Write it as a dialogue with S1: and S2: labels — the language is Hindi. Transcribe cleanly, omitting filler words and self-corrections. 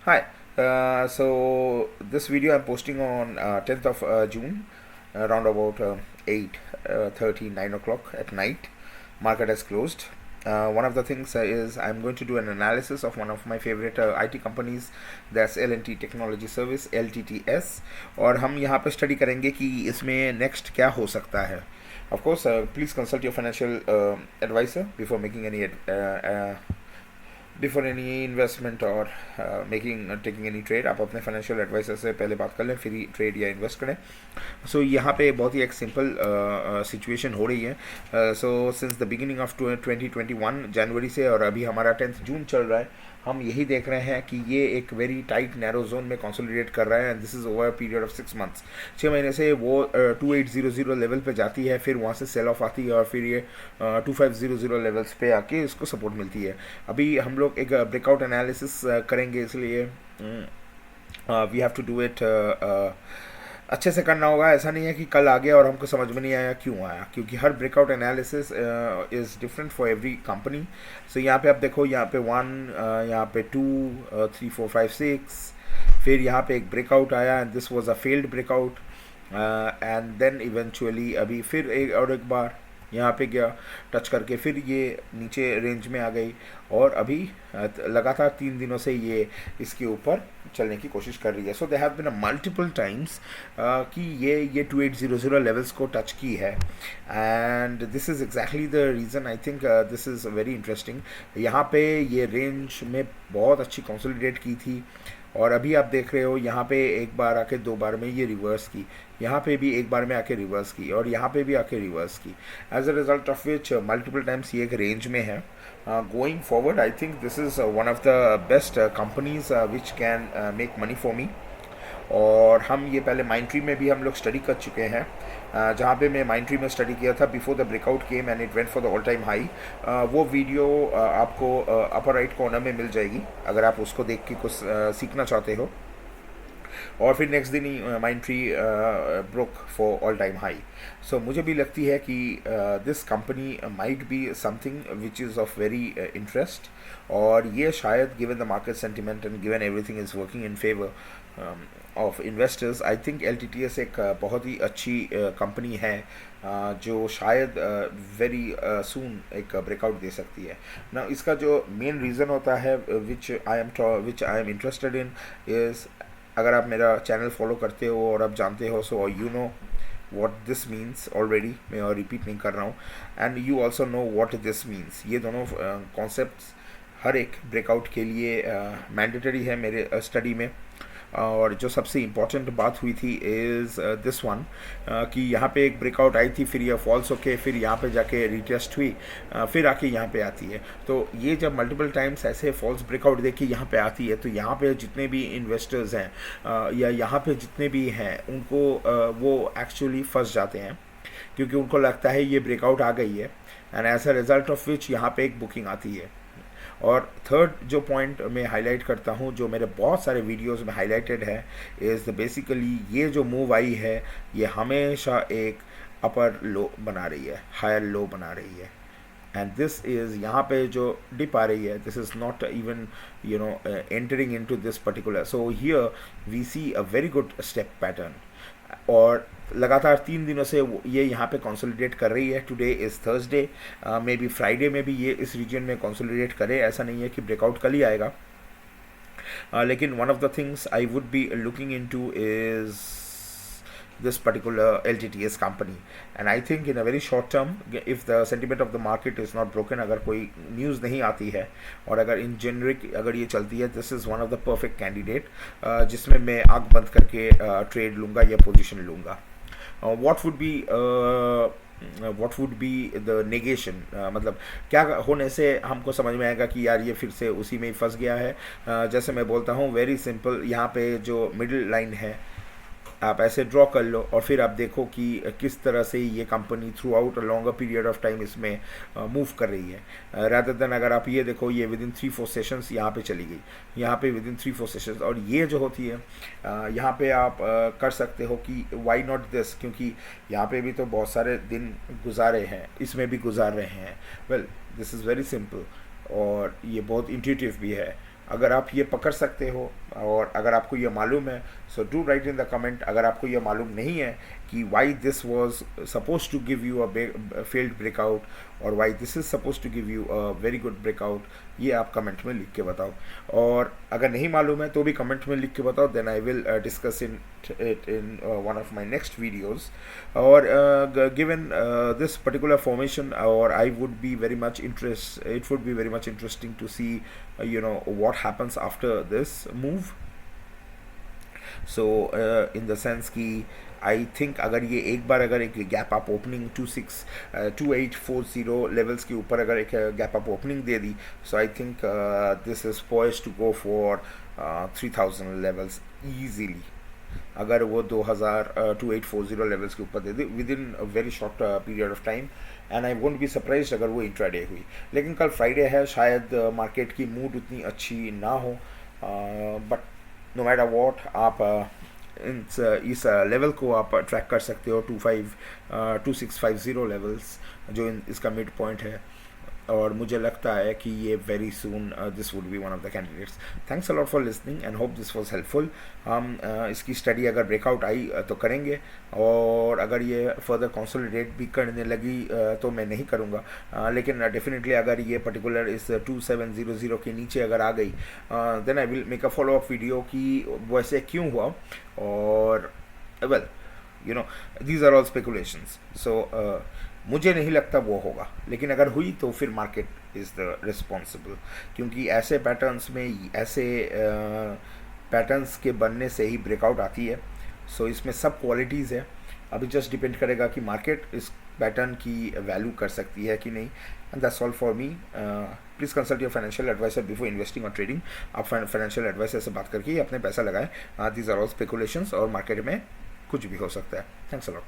S1: Hi. So this video I'm posting on 10th of June, around about 8:30, 9 o'clock at night. Market has closed. One of the things is I'm going to do an analysis of one of my favorite IT companies, that's L&T Technology Service, LTTS, और हम यहाँ पे स्टडी करेंगे कि इसमें नेक्स्ट क्या हो सकता है. Of course, please consult your financial advisor before any investment or taking any trade. आप अपने फाइनेंशियल एडवाइजर से पहले बात कर लें, फिर ही ट्रेड या इन्वेस्ट करें. सो यहाँ पे बहुत ही एक सिंपल सिचुएशन हो रही है. So since the beginning of 2021 जनवरी से, और अभी हमारा 10th जून चल रहा है, हम यही देख रहे हैं कि ये एक वेरी टाइट नैरो जोन में कंसोलिडेट कर रहा है. And this is over period of 6 months. 6 महीने से वो 2800 लेवल पे जाती है, फिर वहाँ से सेल ऑफ आती है, और फिर ये 2500 लेवल्स पे आके इसको सपोर्ट मिलती है. अभी हम लोग एक ब्रेकआउट एनालिसिस करेंगे, इसलिए we have to do it अच्छे से करना होगा. ऐसा नहीं है कि कल आ गया और हमको समझ में नहीं आया क्यों आया, क्योंकि हर breakout analysis is different for every company. So यहाँ पे आप देखो, यहाँ पे 1, यहाँ पे 2, 3, 4, 5, 6, फिर यहाँ पे एक ब्रेकआउट आया and this was a failed breakout. And then eventually अभी फिर एक बार यहाँ पे गया टच करके, फिर ये नीचे रेंज में आ गई, और अभी लगातार 3 दिनों से ये इसके ऊपर चलने की कोशिश कर रही है. So they have been multiple times कि ये 2800 लेवल्स को टच की है. And this is exactly the reason. I think this is very interesting. यहाँ पे ये रेंज में बहुत अच्छी कंसोलिडेट की थी, और अभी आप देख रहे हो यहाँ पे एक बार आके 2 बार में ये रिवर्स की, यहाँ पे भी एक बार में आके रिवर्स की, और यहाँ पे भी आके रिवर्स की. As a result of which multiple times ये एक रेंज में है. Going forward I think this is one of the best companies which can make money for me. और हम ये पहले माइंट्री में भी हम लोग स्टडी कर चुके हैं, जहाँ पे मैं माइंट्री में स्टडी किया था before the breakout came and it went for the all time high. वो वीडियो आपको अपर राइट कॉर्नर में मिल जाएगी, अगर आप उसको देख के कुछ सीखना चाहते हो. और फिर नेक्स्ट दिन ही Mindtree broke for all time high. So मुझे भी लगती है कि this company might be something which is of very interest. और ये शायद given the market sentiment and given everything is working in favour of investors, I think LTTS एक बहुत ही अच्छी कंपनी है, जो शायद वेरी सून एक ब्रेकआउट दे सकती है ना. इसका जो मेन रीज़न होता है which I am interested in is, अगर आप मेरा चैनल फॉलो करते हो और आप जानते हो, so you know what this means already. मैं और रिपीट नहीं कर रहा हूँ. And you also know what this means. ये दोनों कॉन्सेप्ट्स हर एक ब्रेकआउट के लिए मैंडेटरी है मेरे स्टडी में. और जो सबसे इम्पॉर्टेंट बात हुई थी इज़ दिस वन, कि यहाँ पे एक ब्रेकआउट आई थी, फिर ये फॉल्स होके फिर यहाँ पे जाके रीटेस्ट हुई, फिर आके यहाँ पे आती है. तो ये जब मल्टीपल टाइम्स ऐसे फॉल्स ब्रेकआउट देखी यहाँ पे आती है, तो यहाँ पे जितने भी इन्वेस्टर्स हैं या यहाँ पे जितने भी हैं, उनको वो एक्चुअली फंस जाते हैं, क्योंकि उनको लगता है ये ब्रेकआउट आ गई है, and as a result of which यहाँ पे एक बुकिंग आती है. और थर्ड जो पॉइंट मैं हाईलाइट करता हूँ, जो मेरे बहुत सारे वीडियोस में हाईलाइटेड है, इज़ बेसिकली ये जो मूव आई है, ये हमेशा एक अपर लो बना रही है, हायर लो बना रही है. एंड दिस इज़ यहाँ पे जो डिप आ रही है, this is not even entering into this particular. So here we see a very good step pattern, और लगातार 3 दिनों से ये यहाँ पे कंसोलिडेट कर रही है. Today is Thursday, may be Friday में भी ये इस रीजन में कंसोलिडेट करे. ऐसा नहीं है कि ब्रेकआउट कल ही आएगा, लेकिन one of the things I would be looking into is this particular LTTS company. And I think in a very short term, if the sentiment of the market is not broken, अगर कोई न्यूज़ नहीं आती है, और अगर इन जेनरिक अगर ये चलती है, this is one of the perfect candidate जिसमें मैं आँख बंद करके ट्रेड लूँगा या पोजीशन लूँगा. what would be the negation, मतलब क्या होने से हमको समझ में आएगा कि यार ये फिर से उसी में ही फंस गया है. जैसे मैं बोलता हूँ, वेरी सिंपल, यहाँ पे जो मिडिल लाइन है आप ऐसे ड्रॉ कर लो, और फिर आप देखो कि किस तरह से ये company through out a longer period of time इसमें मूव कर रही है. रादर देन अगर आप ये देखो, ये विद इन 3-4 सेशंस यहाँ पे चली गई, यहाँ पे विद इन 3-4 सेशंस. और ये जो होती है यहाँ पे आप कर सकते हो कि वाई नॉट दिस, क्योंकि यहाँ पे भी तो बहुत सारे दिन गुजारे हैं, इसमें भी गुजार रहे हैं. Well, this is very simple, और ये बहुत इंट्यूटिव भी है. अगर आप ये पकड़ सकते हो और अगर आपको ये मालूम है so do write in the comment. अगर आपको ये मालूम नहीं है कि why this was suppose to give you a failed breakout और why this is suppose to give you a very good breakout, ये आप कमेंट में लिख के बताओ। और अगर नहीं मालूम है तो भी कमेंट में लिख के बताओ, then I will discuss it in one of my next videos. Or given this particular formation, or I would be very much it would be very much interesting to see what happens after this move. So in the sense कि आई थिंक अगर ये एक बार अगर एक गैप अप ओपनिंग 2840 लेवल्स के ऊपर अगर एक गैप अप ओपनिंग दे दी, so I think this is poised to go for 3000 levels easily. अगर वो 2840 लेवल्स के ऊपर दे दे within a very short period of time, and I won't be surprise अगर वो इंट्राडे हुई। लेकिन कल फ्राइडे है, शायद मार्केट की मूड उतनी अच्छी ना हो, बट नो मैटर वॉट आप इस लेवल को आप ट्रैक कर सकते हो। 2650 लेवल्स जो इसका मिड पॉइंट है, और मुझे लगता है कि ये very soon this would be one of the candidates. Thanks a lot for listening and hope this was helpful. हम इसकी स्टडी अगर ब्रेकआउट आई तो करेंगे, और अगर ये फर्दर कंसोलिडेट भी करने लगी तो मैं नहीं करूँगा, लेकिन डेफिनेटली अगर ये पर्टिकुलर इस 2700 के नीचे अगर आ गई then I will make a follow up video कि वैसे क्यों हुआ। और well these are all speculations, so मुझे नहीं लगता वो होगा, लेकिन अगर हुई तो फिर मार्केट इज़ द रिस्पॉन्सिबल, क्योंकि ऐसे पैटर्न्स में ऐसे पैटर्न्स के बनने से ही ब्रेकआउट आती है। सो इसमें सब क्वालिटीज़ है, अभी जस्ट डिपेंड करेगा कि मार्केट इस पैटर्न की वैल्यू कर सकती है कि नहीं। And that's all for me. Please consult your financial advisor before investing और ट्रेडिंग। आप फाइनेंशियल एडवाइजर से बात करके अपने पैसा लगाएं। दीज आर ऑल स्पेकुलेशंस, और मार्केट में कुछ भी हो सकता है। Thanks a lot.